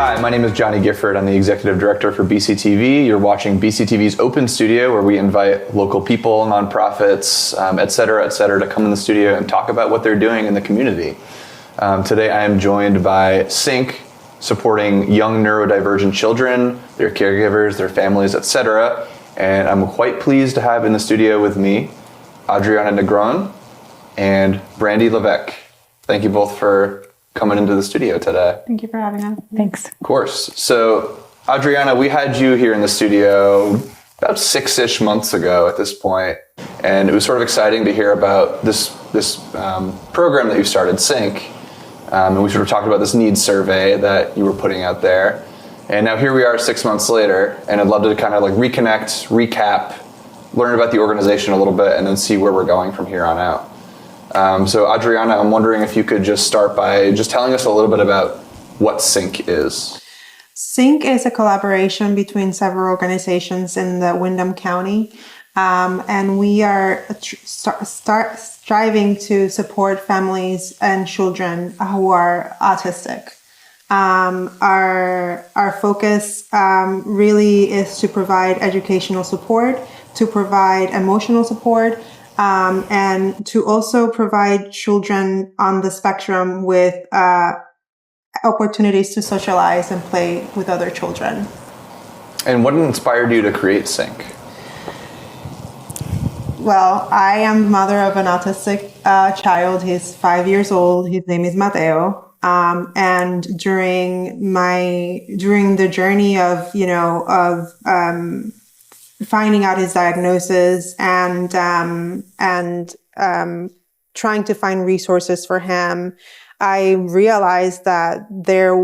Hi, my name is Johnny Gifford. I'm the Executive Director for BCTV. You're watching BCTV's Open Studio, where we invite local people, nonprofits, et cetera, to come in the studio and talk about what they're doing in the community. Today I am joined by SYNC, supporting young neurodivergent children, their caregivers, their families, etc. And I'm quite pleased to have in the studio with me Adriana Negrón and Brandy Levesque. Thank you both for coming into the studio today. Thank you for having us. Thanks. Of course. So, Adriana, we had you here in the studio about 6-ish months ago at this point, and it was sort of exciting to hear about this program that you started, SYNC. And we sort of talked about this needs survey that you were putting out there. And now here we are 6 months later, and I'd love to kind of like reconnect, recap, learn about the organization a little bit, and then see where we're going from here on out. So Adriana, I'm wondering if you could just start by just telling us a little bit about what SYNC is. SYNC is a collaboration between several organizations in the Windham County. And we are striving to support families and children who are autistic. Our focus really is to provide educational support, to provide emotional support, and to also provide children on the spectrum with opportunities to socialize and play with other children. And what inspired you to create SYNC? Well, I am the mother of an autistic child. He's 5 years old. His name is Mateo. And during the journey of finding out his diagnosis and trying to find resources for him, I realized that there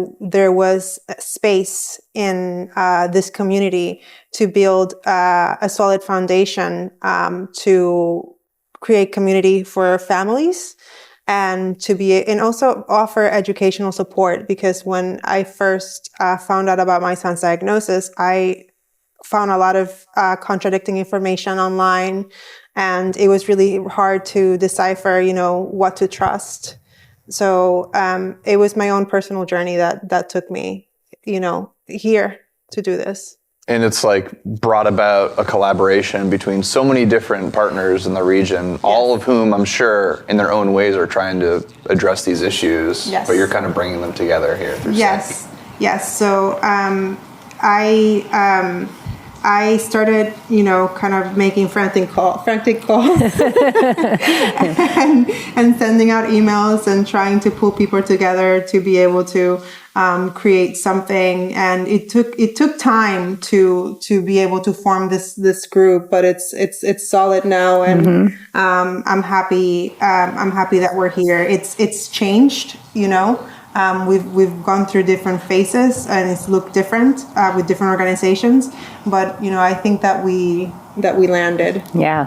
was space in this community to build a solid foundation to create community for families and also offer educational support. Because when I first found out about my son's diagnosis, I found a lot of contradicting information online, and it was really hard to decipher, what to trust. So it was my own personal journey that took me, here to do this. And it's like brought about a collaboration between so many different partners in the region, yes, all of whom I'm sure in their own ways are trying to address these issues, yes, but you're kind of bringing them together here through Yes, SYNC. Yes. So I started, kind of making frantic calls and sending out emails and trying to pull people together to be able to create something. And it took time to be able to form this group, but it's solid now, and mm-hmm. I'm happy that we're here. It's changed, We've gone through different phases, and it's looked different with different organizations. But I think that we landed. Yeah.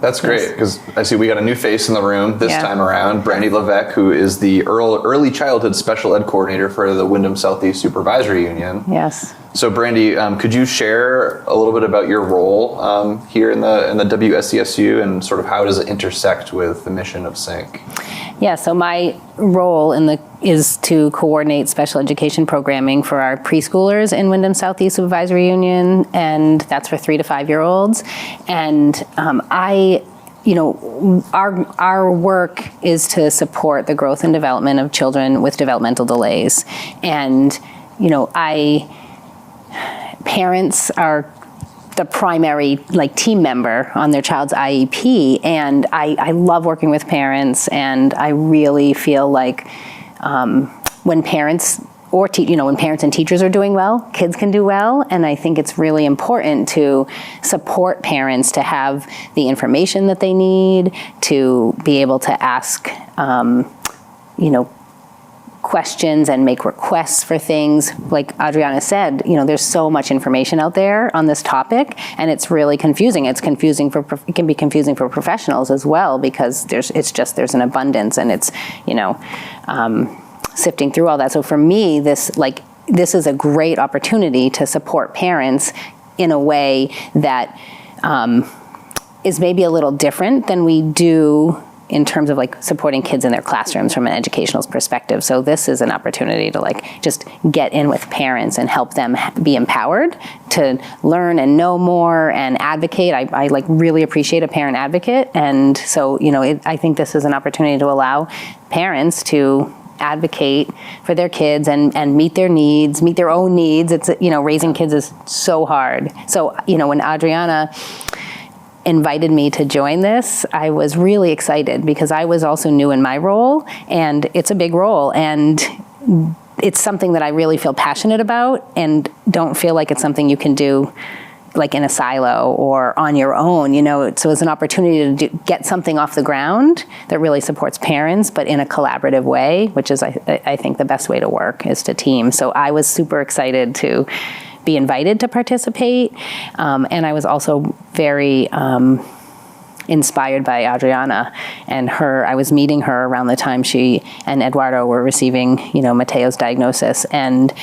That's great, because I see we got a new face in the room this time around. Brandy Levesque, who is the Early Childhood Special Ed Coordinator for the Windham Southeast Supervisory Union. Yes. So Brandy, could you share a little bit about your role here in the WSCSU, and sort of how does it intersect with the mission of SYNC? Yeah, so my role is to coordinate special education programming for our preschoolers in Windham Southeast Supervisory Union, and that's for 3 to 5 year olds. And our work is to support the growth and development of children with developmental delays. And, parents are the primary team member on their child's IEP, and I love working with parents, and I really feel like when parents and teachers are doing well, kids can do well, and I think it's really important to support parents to have the information that they need to be able to ask questions and make requests for things. Like Adriana said, there's so much information out there on this topic, and it's really confusing. It can be confusing for professionals as well, because there's an abundance, and it's sifting through all that. So for me, this is a great opportunity to support parents in a way that is maybe a little different than we do in terms of like supporting kids in their classrooms from an educational perspective. So this is an opportunity to like just get in with parents and help them be empowered to learn and know more and advocate. I like really appreciate a parent advocate. And so, I think this is an opportunity to allow parents to advocate for their kids and meet their needs, meet their own needs. It's, raising kids is so hard. So, when Adriana invited me to join this, I was really excited because I was also new in my role, and it's a big role, and it's something that I really feel passionate about and don't feel like it's something you can do like in a silo or on your own, so it's an opportunity to get something off the ground that really supports parents, but in a collaborative way, which is, I think, the best way to work is to team. So I was super excited to be invited to participate. And I was also very inspired by Adriana and I was meeting her around the time she and Eduardo were receiving, Mateo's diagnosis. And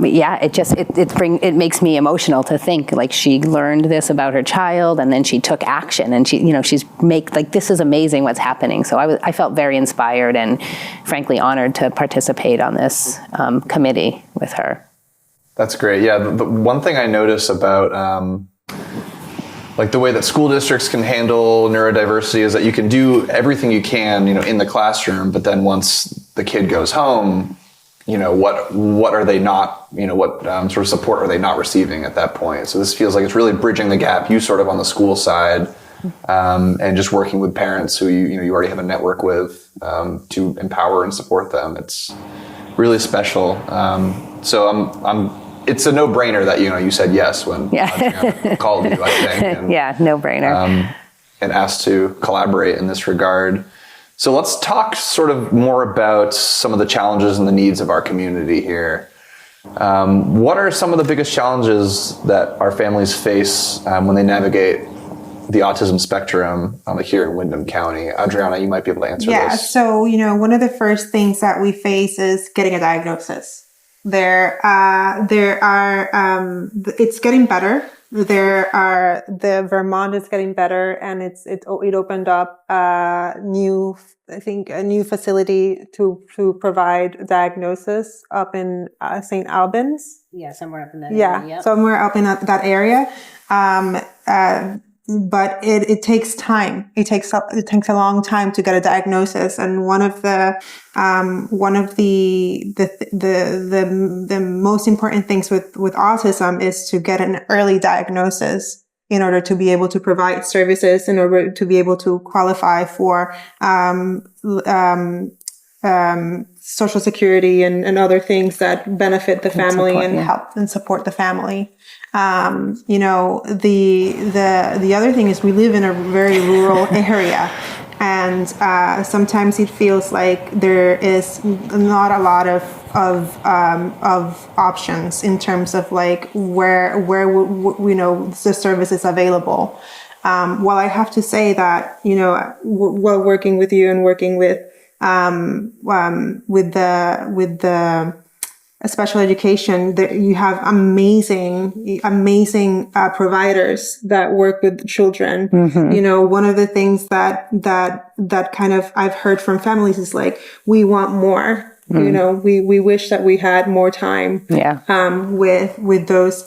it makes me emotional to think like she learned this about her child and then she took action and this is amazing what's happening. So I felt very inspired and frankly honored to participate on this committee with her. That's great. Yeah, the one thing I notice about like the way that school districts can handle neurodiversity is that you can do everything you can, in the classroom, but then once the kid goes home, what are they not, what sort of support are they not receiving at that point? So this feels like it's really bridging the gap. You sort of on the school side, and just working with parents who you already have a network with to empower and support them. It's really special. So it's a no-brainer that you said yes when Adriana called you, I think. And, no-brainer. And asked to collaborate in this regard. So let's talk sort of more about some of the challenges and the needs of our community here. What are some of the biggest challenges that our families face when they navigate the autism spectrum here in Windham County? Adriana, you might be able to answer this. Yeah, so, one of the first things that we face is getting a diagnosis. It's getting better. The Vermont is getting better, and it opened up a new facility to provide diagnosis up in St. Albans. Yeah, somewhere up in that area. Yeah, somewhere up in that area. But it takes time. It takes a long time to get a diagnosis, and one of the most important things with autism is to get an early diagnosis in order to be able to provide services, in order to be able to qualify for Social Security and other things that benefit the family and help and support the family. The other thing is we live in a very rural area, and sometimes it feels like there is not a lot of options in terms of like where the service is available. Well, I have to say that while working with you and working with the special education, you have amazing providers that work with children. Mm-hmm. One of the things that kind of I've heard from families is like, we want more. Mm. We wish that we had more time. Yeah. With those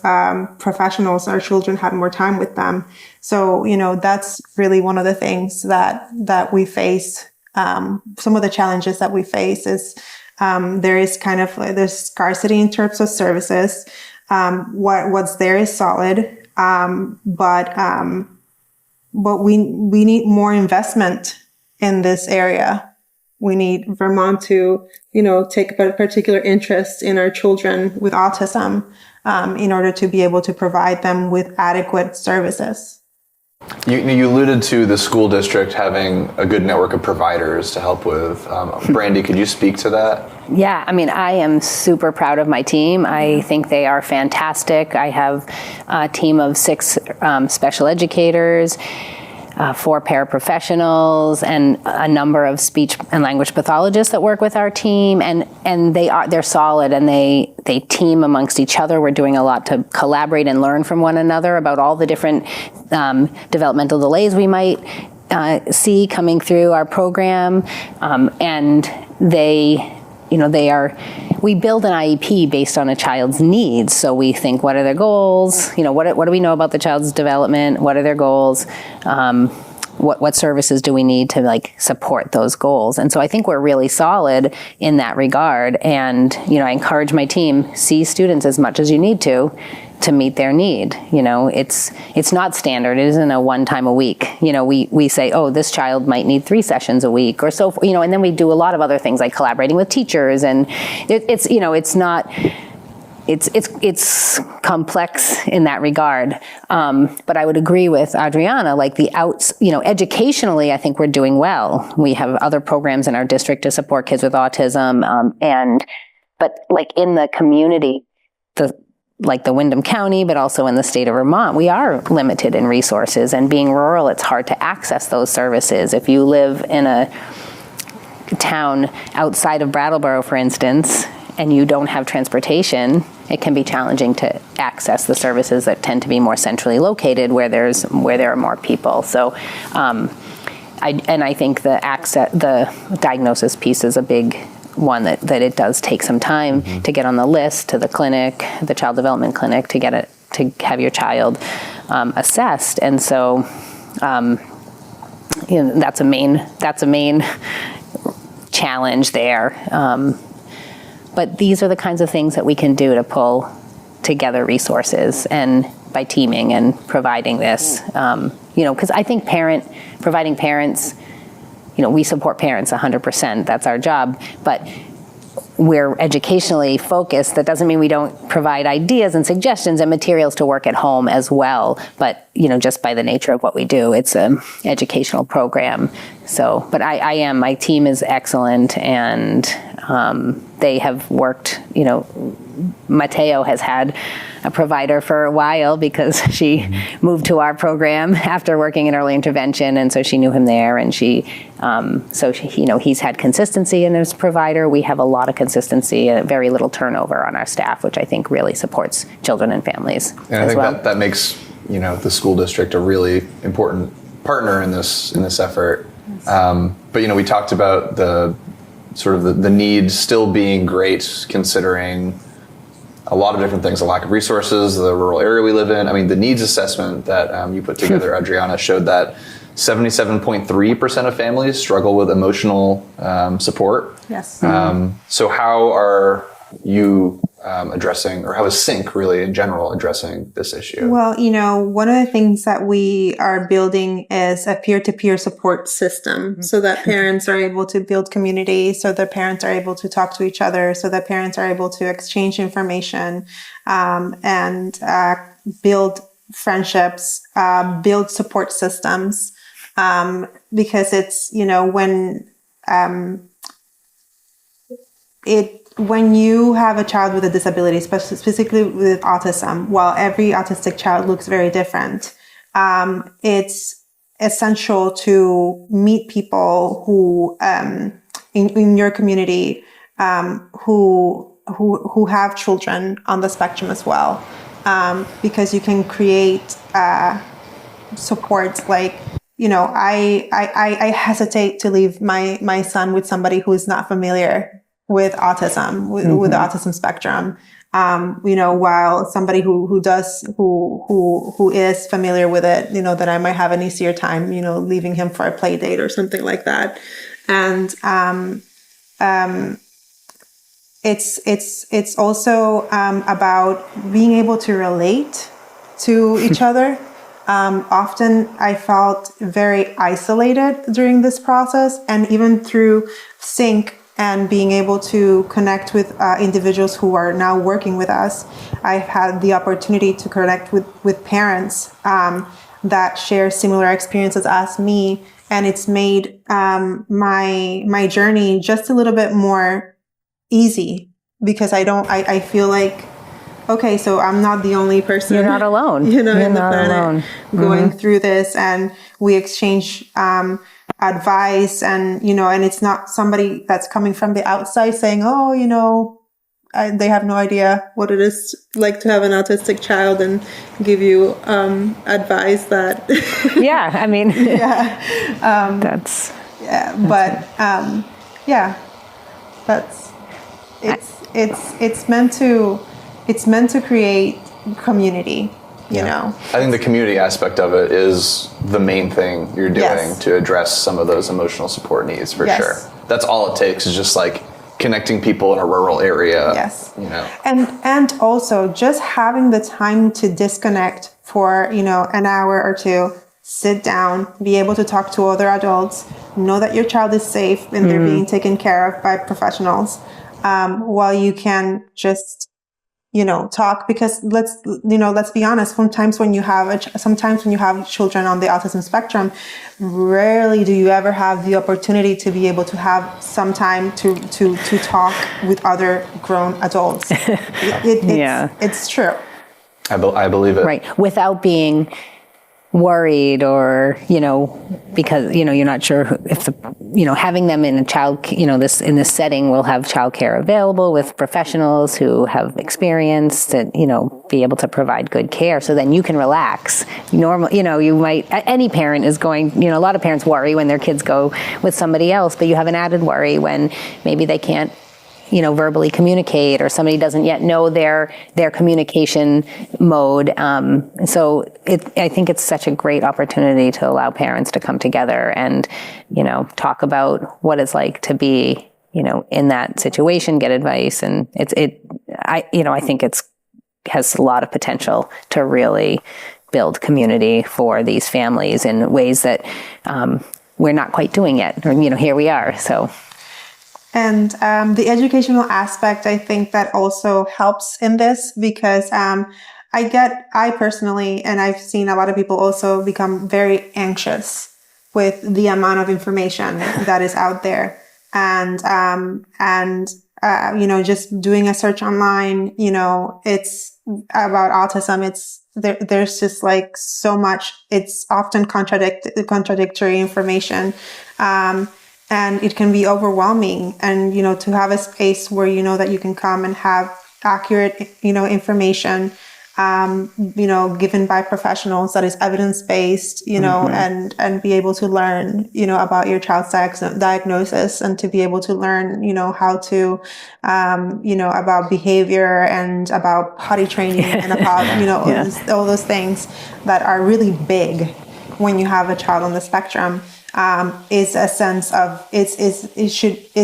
professionals, our children had more time with them. So that's really one of the things that we face. Some of the challenges that we face is. There is there's scarcity in terms of services. What's there is solid, but we need more investment in this area. We need Vermont to, take a particular interest in our children with autism, in order to be able to provide them with adequate services. You alluded to the school district having a good network of providers to help with. Brandy, could you speak to that? Yeah, I am super proud of my team. I think they are fantastic. I have a team of 6 special educators, 4 paraprofessionals, and a number of speech and language pathologists that work with our team, and they're solid, and they team amongst each other. We're doing a lot to collaborate and learn from one another about all the different developmental delays we might see coming through our program, and we build an IEP based on a child's needs. So we think, what are their goals? What do we know about the child's development? What are their goals? What services do we need to support those goals? And so I think we're really solid in that regard. And, I encourage my team, see students as much as you need to meet their need. It's not standard. It isn't a one time a week. We say, oh, this child might need 3 sessions a week or so, and then we do a lot of other things like collaborating with teachers. And it's complex in that regard. But I would agree with Adriana, educationally, I think we're doing well. We have other programs in our district to support kids with autism. But in the community, the Windham County, but also in the state of Vermont, we are limited in resources, and being rural, it's hard to access those services. If you live in a town outside of Brattleboro, for instance, and you don't have transportation, it can be challenging to access the services that tend to be more centrally located where there are more people. So, I think the diagnosis piece is a big one that it does take some time to get on the list to the clinic, the child development clinic, to have your child assessed. And so, that's a main challenge there. But these are the kinds of things that we can do to pull together resources, and by teaming and providing this, because I think providing parents, we support parents 100%, that's our job, but we're educationally focused. That doesn't mean we don't provide ideas and suggestions and materials to work at home as well, but just by the nature of what we do, it's an educational program. So, but my team is excellent, and they have worked, Mateo has had a provider for a while because she moved to our program after working in early intervention, and so she knew him there, and he's had consistency in his provider. We have a lot of consistency and very little turnover on our staff, which I think really supports children and families. And I think that makes the school district a really important partner in this effort. But we talked about the sort of the need still being great, considering a lot of different things, the lack of resources, the rural area we live in. I mean, the needs assessment that you put together, Adriana, showed that 77.3% of families struggle with emotional support. Yes. So how are you addressing, or how is SYNC really in general addressing this issue? Well, one of the things that we are building is a peer-to-peer support system so that parents are able to build community, so that parents are able to talk to each other, so that parents are able to exchange information, and build friendships, build support systems, because it's, when you have a child with a disability, specifically with autism, while every autistic child looks very different, it's essential to meet people who, in your community, who have children on the spectrum as well, because you can create supports like, I hesitate to leave my son with somebody who is not familiar with autism, with the autism spectrum. While somebody who is familiar with it, that I might have an easier time, leaving him for a play date or something like that. And, it's also, about being able to relate to each other. Often I felt very isolated during this process, and even through SYNC, and being able to connect with individuals who are now working with us, I've had the opportunity to connect with parents that share similar experiences as me, and it's made my journey just a little bit more easy, because I feel like, okay, so I'm not the only person. You're not alone. You're not alone. Going through this, and we exchange advice, and and it's not somebody that's coming from the outside saying, oh, they have no idea what it is like to have an autistic child and give you advice that. Yeah, I mean, that's it's meant to create community. You know, I think the community aspect of it is the main thing you're doing to address some of those emotional support needs for sure. That's all it takes, is just like connecting people in a rural area. Yes. You know, and also just having the time to disconnect for, you know, an hour or two, sit down, be able to talk to other adults, know that your child is safe and they're being taken care of by professionals, while you can just, you know, talk. Because let's be honest, sometimes when you have children on the autism spectrum, rarely do you ever have the opportunity to be able to have some time to talk with other grown adults. It's true. I believe it. Right, without being worried or, you know, because, you know, you're not sure if the, you know, having them in a child, you know, in this setting will have childcare available with professionals who have experience to, you know, be able to provide good care. So then you can relax. Normal, you know, you might, any parent is going, you know, a lot of parents worry when their kids go with somebody else, but you have an added worry when maybe they can't, you know, verbally communicate, or somebody doesn't yet know their communication mode. So I think it's such a great opportunity to allow parents to come together and, you know, talk about what it's like to be, you know, in that situation, get advice. And I think has a lot of potential to really build community for these families in ways that we're not quite doing yet. Or, you know, here we are, so. And the educational aspect, I think that also helps in this, because I personally, and I've seen a lot of people also become very anxious with the amount of information that is out there. And you know, just doing a search online, you know, it's about autism. There's just like so much, it's often contradictory information. And it can be overwhelming. And, you know, to have a space where you know that you can come and have accurate, you know, information, you know, given by professionals that is evidence-based, you know, and be able to learn, you know, about your child's diagnosis, and to be able to learn, you know, how to, you know, about behavior and about potty training and about, you know, all those things that are really big when you have a child on the spectrum. Is a sense of a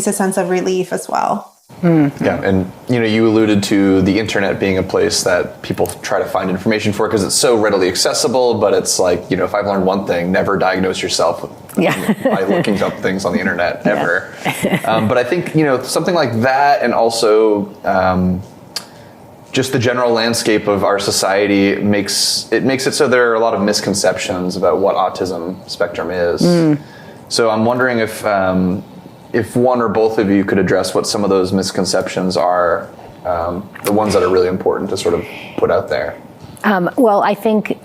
sense of relief as well. Yeah, and you know, you alluded to the internet being a place that people try to find information for because it's so readily accessible. But it's like, you know, if I've learned one thing, never diagnose yourself by looking up things on the internet ever. But I think, you know, something like that, and also just the general landscape of our society makes it so there are a lot of misconceptions about what autism spectrum is. So I'm wondering if one or both of you could address what some of those misconceptions are, the ones that are really important to sort of put out there. Well, I think, you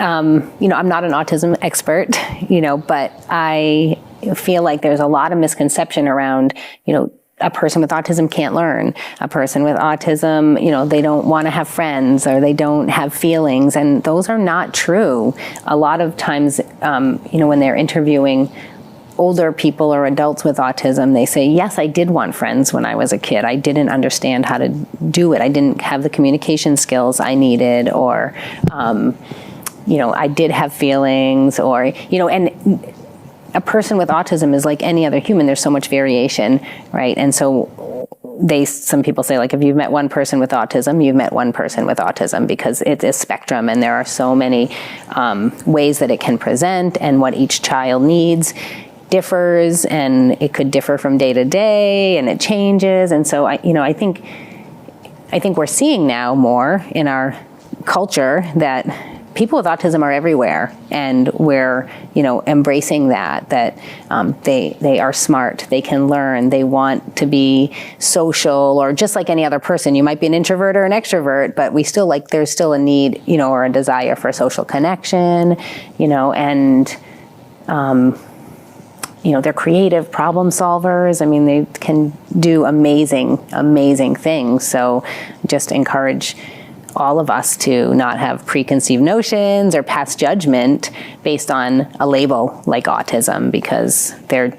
know, I'm not an autism expert, you know, but I feel like there's a lot of misconception around, you know, a person with autism can't learn. A person with autism, you know, they don't want to have friends, or they don't have feelings. And those are not true. A lot of times, you know, when they're interviewing older people or adults with autism, they say, yes, I did want friends when I was a kid. I didn't understand how to do it. I didn't have the communication skills I needed, or, you know, I did have feelings, or, you know, and a person with autism is like any other human. There's so much variation, right? And so some people say, like, if you've met one person with autism, you've met one person with autism, because it's a spectrum and there are so many ways that it can present, and what each child needs differs, and it could differ from day to day, and it changes. And so I think we're seeing now more in our culture that people with autism are everywhere, and we're, you know, embracing that they are smart, they can learn, they want to be social, or just like any other person. You might be an introvert or an extrovert, but there's still a need, you know, or a desire for social connection, you know, and they're creative problem solvers. I mean, they can do amazing things. So just encourage all of us to not have preconceived notions or pass judgment based on a label like autism, because they're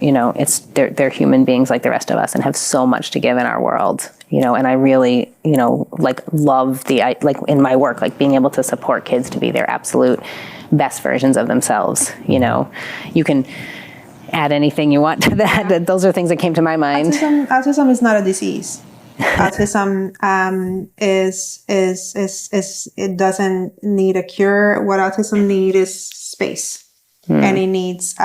human beings like the rest of us and have so much to give in our world. And I really, love in my work, being able to support kids to be their absolute best versions of themselves. You can add anything you want to that. Those are things that came to my mind. Autism is not a disease. Autism is it doesn't need a cure. What autism needs is space, and it needs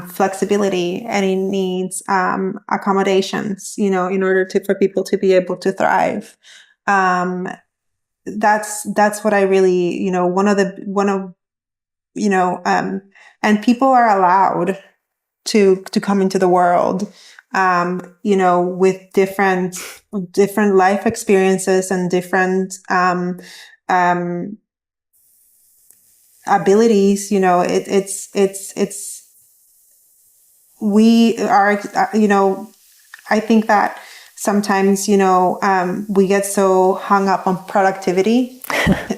flexibility, and it needs accommodations. In order for people to be able to thrive. That's what I really and people are allowed to come into the world. With different life experiences and different abilities. We are. I think that sometimes we get so hung up on productivity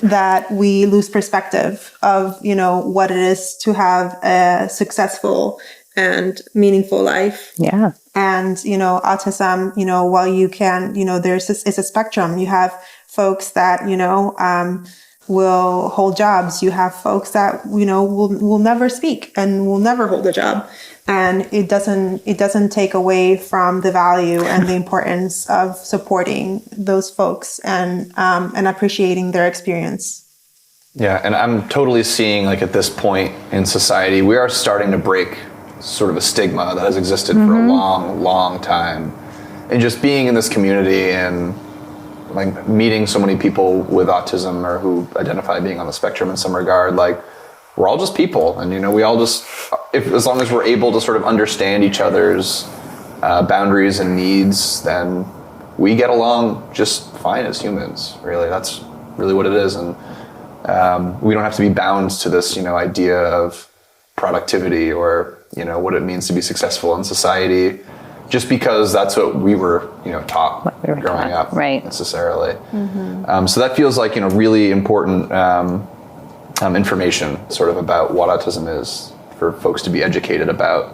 that we lose perspective of what it is to have a successful and meaningful life. Yeah. And, autism, while you can, it's a spectrum. You have folks that, will hold jobs. You have folks that, will never speak and will never hold a job. And it doesn't take away from the value and the importance of supporting those folks and appreciating their experience. Yeah. And I'm totally seeing at this point in society, we are starting to break sort of a stigma that has existed for a long time. And just being in this community and meeting so many people with autism or who identify being on the spectrum in some regard, we're all just people. And, we all just, as long as we're able to sort of understand each other's boundaries and needs, then we get along just fine as humans, really. That's really what it is. And we don't have to be bound to this, idea of productivity or what it means to be successful in society, just because that's what we were taught growing up, right? Necessarily. So that feels like really important information, sort of about what autism is for folks to be educated about.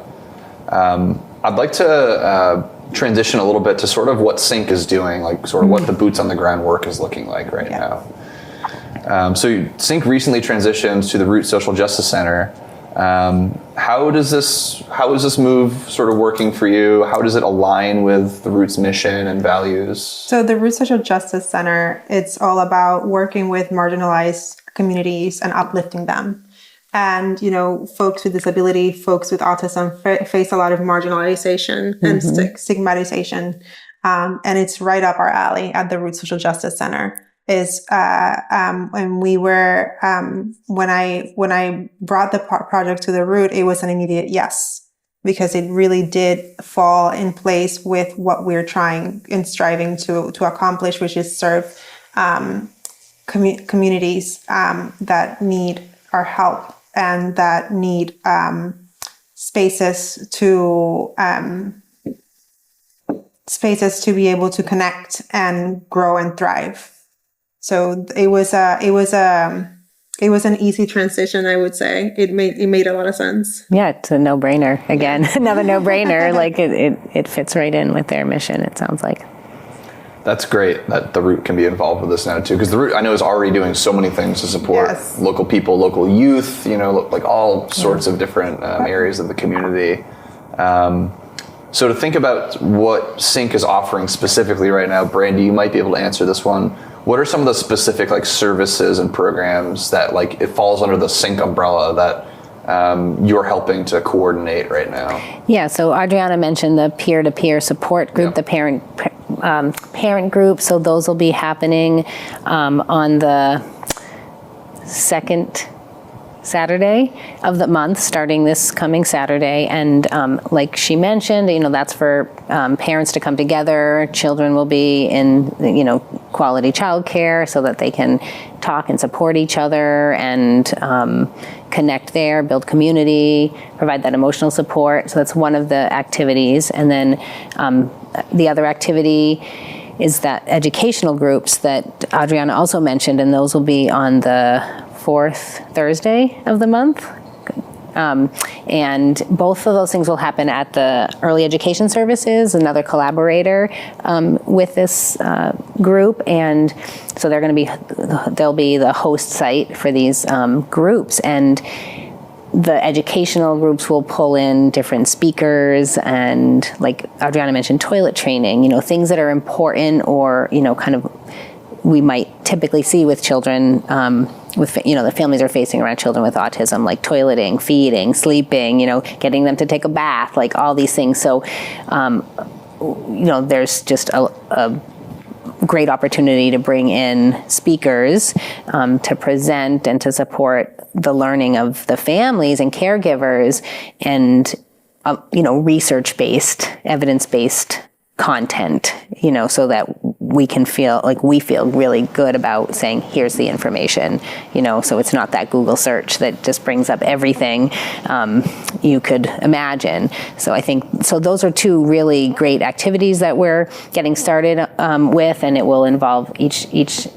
I'd like to transition a little bit to sort of what SYNC is doing, sort of what the boots on the ground work is looking like right now. So SYNC recently transitioned to the Root Social Justice Center. How is this move sort of working for you? How does it align with the Root's mission and values? So the Root Social Justice Center, it's all about working with marginalized communities and uplifting them. And, folks with disability, folks with autism face a lot of marginalization and stigmatization. And it's right up our alley at the Root Social Justice Center. When we were, when I brought the project to the Root, it was an immediate yes, because it really did fall in place with what we're trying and striving to accomplish, which is serve communities that need our help and that need spaces to be able to connect and grow and thrive. So it was an easy transition, I would say. It made a lot of sense. Yeah, it's a no-brainer. Again, another no-brainer. It fits right in with their mission, it sounds like. That's great that the Root can be involved with this now too, because the Root, I know, is already doing so many things to support local people, local youth, all sorts of different areas of the community. So to think about what SYNC is offering specifically right now, Brandy, you might be able to answer this one. What are some of the specific services and programs that it falls under the SYNC umbrella that you're helping to coordinate right now? Yeah, so Adriana mentioned the peer-to-peer support group, the parent group. So those will be happening on the second Saturday of the month, starting this coming Saturday. And like she mentioned, that's for parents to come together. Children will be in, quality childcare so that they can talk and support each other and connect there, build community, provide that emotional support. So that's one of the activities. And then the other activity is that educational groups that Adriana also mentioned, and those will be on the 4th Thursday of the month. And both of those things will happen at the Early Education Services, another collaborator with this group. And so they'll be the host site for these groups. And the educational groups will pull in different speakers and, like Adriana mentioned, toilet training, things that are important or, kind of we might typically see with children, the families are facing around children with autism, like toileting, feeding, sleeping, getting them to take a bath, like all these things. So, there's just a great opportunity to bring in speakers to present and to support the learning of the families and caregivers and, research-based, evidence-based content, so that we feel really good about saying, here's the information, so it's not that Google search that just brings up everything you could imagine. So I think, those are two really great activities that we're getting started with, and it will involve each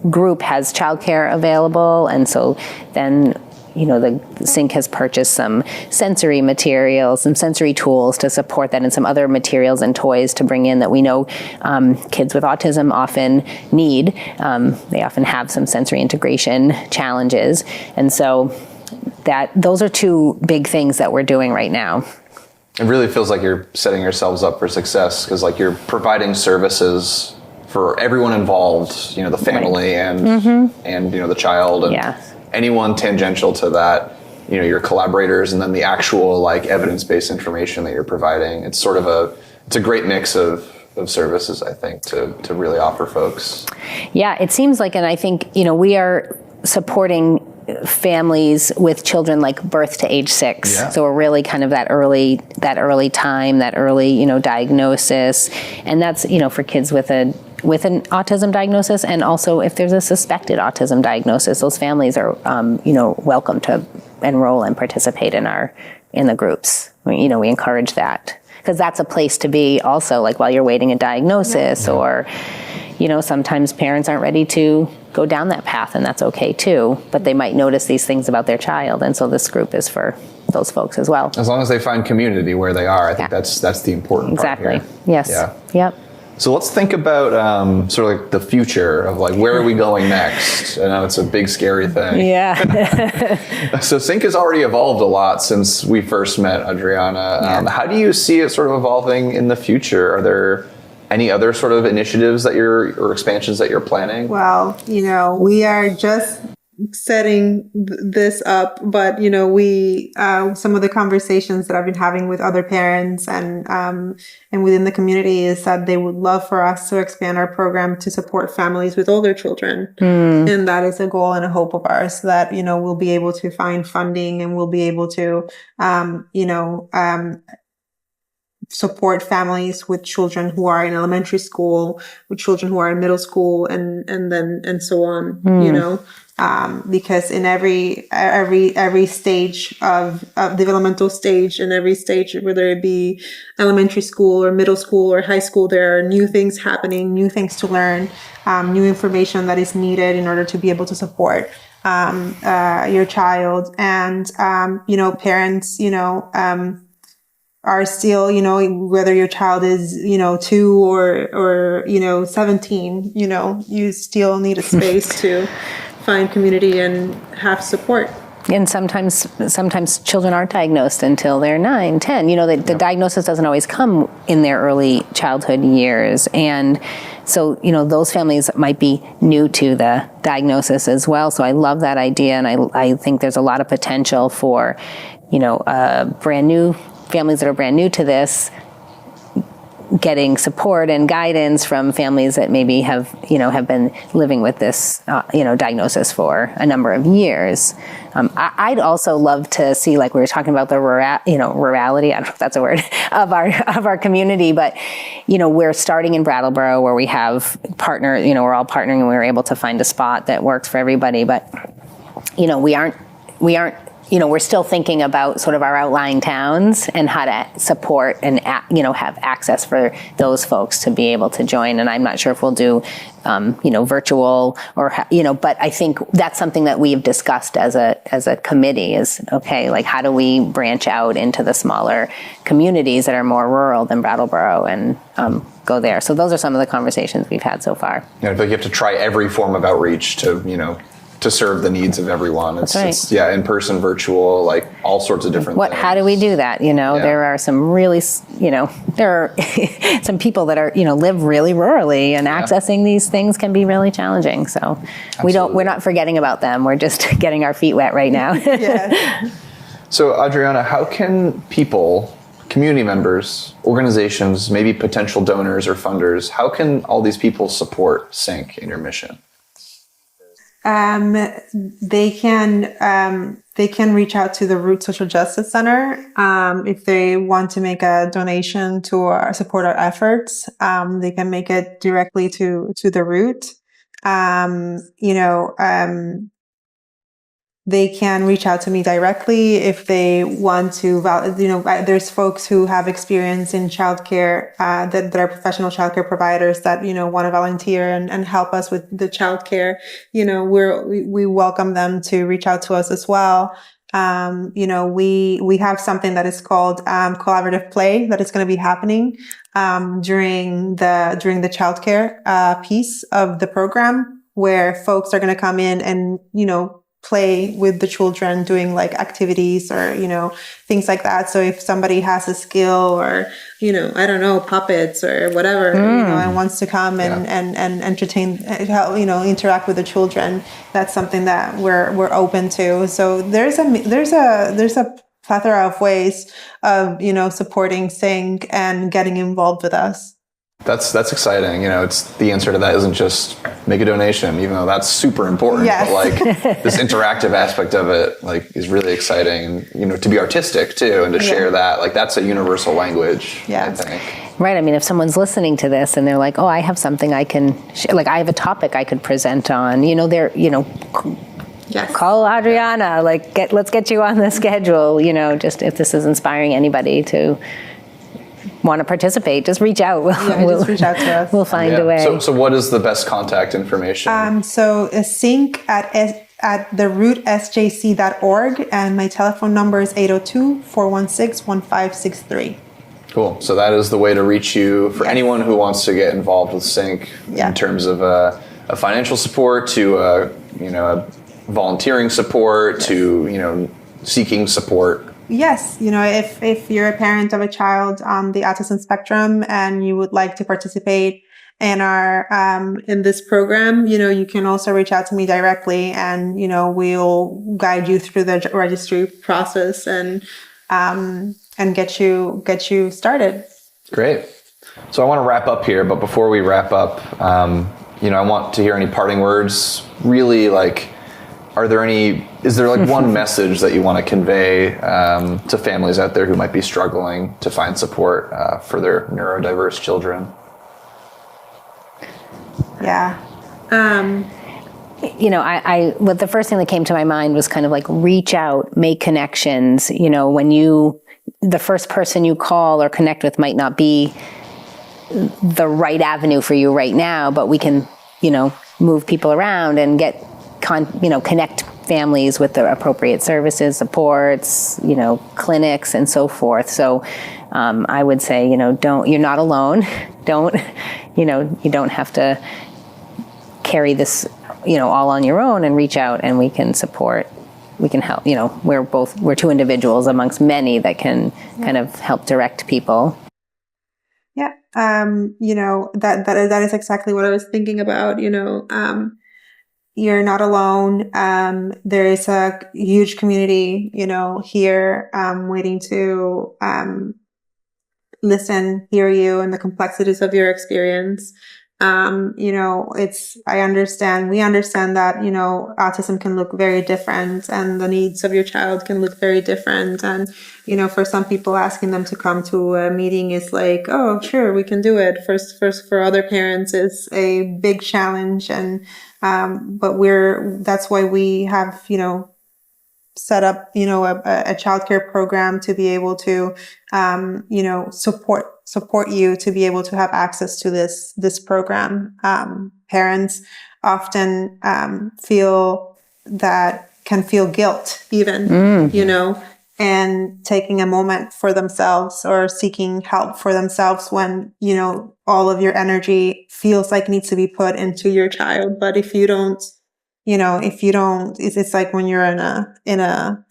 group has childcare available. And so then the SYNC has purchased some sensory materials, some sensory tools to support that, and some other materials and toys to bring in that we know kids with autism often need. They often have some sensory integration challenges. And so those are two big things that we're doing right now. It really feels like you're setting yourselves up for success because you're providing services for everyone involved, the family and the child and anyone tangential to that, your collaborators, and then the actual evidence-based information that you're providing. It's sort of it's a great mix of services, I think, to really offer folks. Yeah, it seems like, and I think, we are supporting families with children birth to age 6. Yeah. So we're really kind of that early time, that early, diagnosis. And that's, for kids with an autism diagnosis, and also if there's a suspected autism diagnosis, those families are, welcome to enroll and participate in the groups. We encourage that because that's a place to be also, while you're waiting a diagnosis, or, sometimes parents aren't ready to go down that path, and that's okay too, but they might notice these things about their child. And so this group is for those folks as well. As long as they find community where they are, I think that's the important part here. Exactly. Yes. Yeah. Yep. So let's think about sort of the future of where are we going next? I know it's a big, scary thing. Yeah. So SYNC has already evolved a lot since we first met, Adriana. How do you see it sort of evolving in the future? Are there any other sort of initiatives or expansions that you're planning? Well, we are just setting this up, but we some of the conversations that I've been having with other parents and within the community is that they would love for us to expand our program to support families with older children. And that is a goal and a hope of ours, that we'll be able to find funding and we'll be able to support families with children who are in elementary school, with children who are in middle school, and so on. Because in every stage of developmental stage, and every stage, whether it be elementary school or middle school or high school, there are new things happening, new things to learn, new information that is needed in order to be able to support your child. And parents are still, whether your child is 2 or 17, you still need a space to find community and have support. And sometimes children aren't diagnosed until they're 9, 10. The diagnosis doesn't always come in their early childhood years. And so, those families might be new to the diagnosis as well. So I love that idea. And I think there's a lot of potential for, brand new families that are brand new to this, getting support and guidance from families that maybe have been living with this, diagnosis for a number of years. I'd also love to see, like we were talking about the rurality, I don't know if that's a word, of our community, but, we're starting in Brattleboro where we have we're all partnering and we were able to find a spot that works for everybody. But, we aren't, we're still thinking about sort of our outlying towns and how to support and, have access for those folks to be able to join. And I'm not sure if we'll do, virtual or, but I think that's something that we've discussed as a committee is, okay, like how do we branch out into the smaller communities that are more rural than Brattleboro and go there. So those are some of the conversations we've had so far. Yeah, but you have to try every form of outreach to serve the needs of everyone. It's in-person, virtual, like all sorts of different things. How do we do that? There are some really, there are some people that are, live really rurally and accessing these things can be really challenging. So we're not forgetting about them. We're just getting our feet wet right now. Yeah. So Adriana, how can people, community members, organizations, maybe potential donors or funders, how can all these people support SYNC in your mission? They can reach out to the Root Social Justice Center if they want to make a donation to support our efforts. They can make it directly to the Root. They can reach out to me directly if they want to. There's folks who have experience in childcare that are professional childcare providers that want to volunteer and help us with the childcare. We welcome them to reach out to us as well. We have something that is called collaborative play that is going to be happening during the childcare piece of the program, where folks are going to come in and play with the children doing like activities or, things like that. So if somebody has a skill or, puppets or whatever, and wants to come and entertain, interact with the children, that's something that we're open to. So there's a plethora of ways of, supporting SYNC and getting involved with us. That's exciting. It's the answer to that isn't just make a donation, even though that's super important. Yes. But this interactive aspect of it, is really exciting. And, to be artistic too, and to share that, that's a universal language. Yeah. I think. Right. I mean, if someone's listening to this and they're like, "Oh, I have something I can, I have a topic I could present on," Yes. Call Adriana. Let's get you on the schedule. Just if this is inspiring anybody to want to participate, just reach out. Just reach out to us. We'll find a way. So what is the best contact information? So SYNC at therootsjc.org, and my telephone number is 802-416-1563. Cool. So that is the way to reach you for anyone who wants to get involved with SYNC in terms of a financial support to volunteering support to seeking support. Yes, if you're a parent of a child on the autism spectrum and you would like to participate in our in this program, you can also reach out to me directly, and we'll guide you through the registry process and get you started. Great. So I want to wrap up here, but before we wrap up, I want to hear any parting words. Really, is there one message that you want to convey to families out there who might be struggling to find support for their neurodiverse children? Yeah. What the first thing that came to my mind was kind of reach out, make connections. When the first person you call or connect with might not be the right avenue for you right now, but we can, move people around and get connect families with the appropriate services, supports, clinics, and so forth. So I would say, you're not alone. You don't have to carry this, all on your own, and reach out and we can support, we can help. We're two individuals amongst many that can kind of help direct people. Yeah. That is exactly what I was thinking about, you're not alone. There is a huge community, here, waiting to listen, hear you and the complexities of your experience. We understand that, autism can look very different and the needs of your child can look very different. And, for some people, asking them to come to a meeting is like, oh, sure, we can do it. First, for other parents, it's a big challenge. And, but that's why we have, set up, a childcare program to be able to, support you to be able to have access to this program. Parents often can feel guilt even, and taking a moment for themselves or seeking help for themselves when, all of your energy feels like needs to be put into your child. But if you don't, it's like when you're in a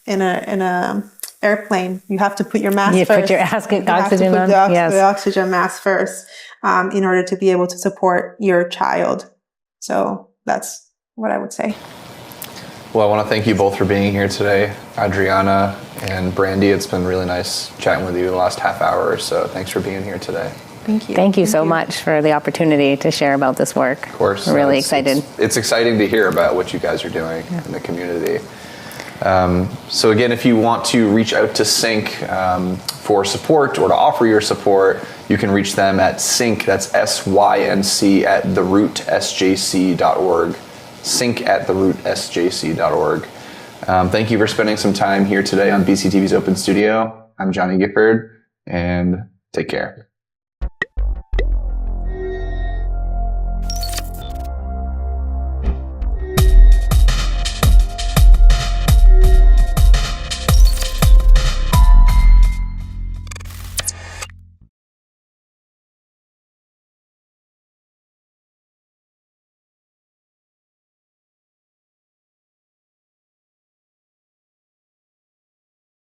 airplane, you have to put your mask first. Put your oxygen on. The oxygen mask first, in order to be able to support your child. So that's what I would say. Well, I want to thank you both for being here today, Adriana and Brandy. It's been really nice chatting with you the last half hour or so. Thanks for being here today. Thank you. Thank you so much for the opportunity to share about this work. Of course. We're really excited. It's exciting to hear about what you guys are doing in the community. So again, if you want to reach out to SYNC for support or to offer your support, you can reach them at SYNC, that's SYNC at therootsjc.org. SYNC at therootsjc.org. Thank you for spending some time here today on BCTV's Open Studio. I'm Johnny Gifford, and take care.